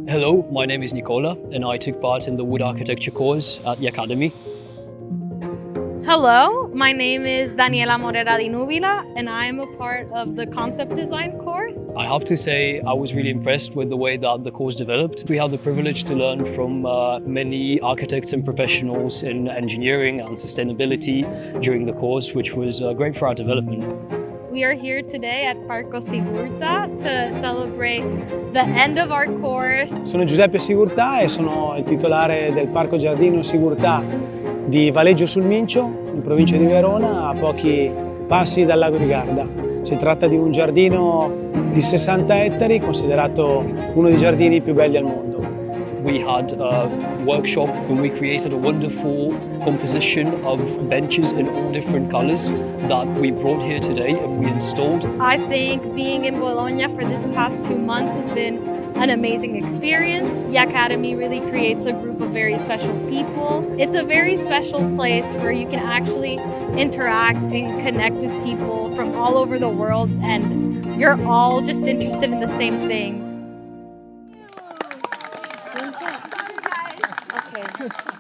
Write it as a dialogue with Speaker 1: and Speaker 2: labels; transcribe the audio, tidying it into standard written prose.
Speaker 1: Hello, my name is Nicola, and I took part in the wood architecture course at the Academy.
Speaker 2: Hello, my name is Daniela Morera di Nubila, and I am a part of the concept design course.
Speaker 1: I have to say I was really impressed with the way that the course developed. We had the privilege to learn from many architects and professionals in engineering and sustainability during the course, which was great for our development.
Speaker 2: We are here today at Parco Sigurta to celebrate the end of our course.
Speaker 3: Sono Giuseppe Sigurtà e sono il titolare del Parco Giardino Sigurtà di Valeggio sul Mincio, in provincia di Verona, a pochi passi dal lago di Garda. Si tratta di un giardino di 60 ettari, considerato uno dei giardini più belli al mondo.
Speaker 1: We had a workshop and we created a wonderful composition of benches in all different colors that we brought here today and we installed.
Speaker 2: I think being in Bologna for this past 2 months has been an amazing experience. The Academy really creates a group of very special people. It's a very special place where you can actually interact and connect with people from all over the world, and you're all just interested in the same things. Okay.